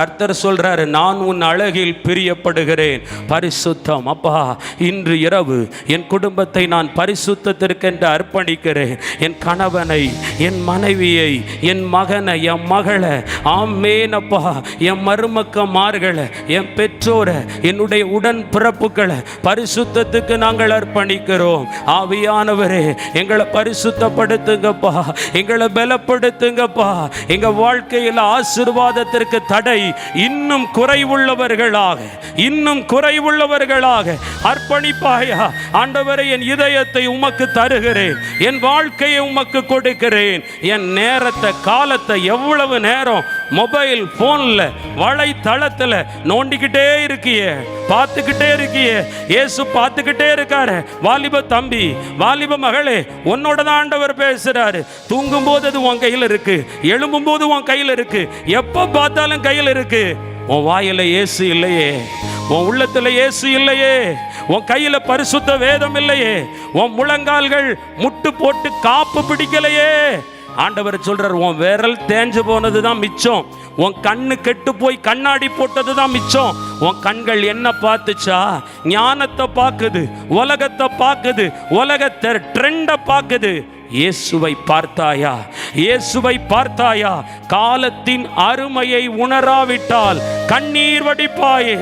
கர்த்தர் சொல்றாரு, நான் உன் அழகில் பிரியப்படுகிறேன். பரிசுத்தம். அப்பா, இன்று இரவு என் குடும்பத்தை நான் பரிசுத்தத்திற்கென்று அர்ப்பணிக்கிறேன். என் கணவனை, என் மனைவியை, என் மகனை, என் மகளை, ஆமேன் அப்பா, என் மருமக்கமார்களை, என் பெற்றோரை, என்னுடைய உடன் பிறப்புகளை பரிசுத்தத்துக்கு நாங்கள் அர்ப்பணிக்கிறோம். ஆவியானவரே, எங்களை பரிசுத்தப்படுத்துங்கப்பா, எங்களை பலப்படுத்துங்கப்பா. எங்க வாழ்க்கையில் ஆசீர்வாதத்திற்கு தடை இன்னும் குறைவுள்ளவர்களாக அர்ப்பணிப்பாயா. ஆண்டவரே, என் இதயத்தை உமக்கு தருகிறேன், என் வாழ்க்கையை உமக்கு கொடுக்கிறேன். என் நேரத்தை, காலத்தை, எவ்வளவு நேரம் மொபைல் போன்ல வலைத்தளத்தில் நோண்டிக்கிட்டே இருக்கியே, பார்த்துக்கிட்டே இருக்கியே. இயேசு பார்த்துக்கிட்டே இருக்காரு. வாலிப தம்பி, வாலிப மகளே, உன்னோட தான் ஆண்டவர் பேசுறாரு. தூங்கும் போது அது உன் கையில் இருக்கு, எழும்பும் போது உன் கையில் இருக்கு, எப்ப பார்த்தாலும் கையில் இருக்கு. உன் வாயில இயேசு இல்லையே, உன் உள்ளத்துல இயேசு இல்லையே, உன் கையில பரிசுத்த வேதம் இல்லையே, உன் முழங்கால்கள் முட்டு போட்டு காப்பு பிடிக்கலையே. ஆண்டவர் சொல்றார், உன் விரல் தேஞ்சு போனது தான் மிச்சம், உன் கண்ணு கெட்டு போய் கண்ணாடி போட்டது தான் மிச்சம். உன் கண்கள் என்ன பார்த்துச்சா? ஞானத்தை பார்க்குது, உலகத்தை பார்க்குது, உலகத்தை ட்ரெண்டை பார்க்குது. இயேசுவை பார்த்தாயா? இயேசுவை பார்த்தாயா? காலத்தின் அருமையை உணராவிட்டால் கண்ணீர் வடிப்பாயே.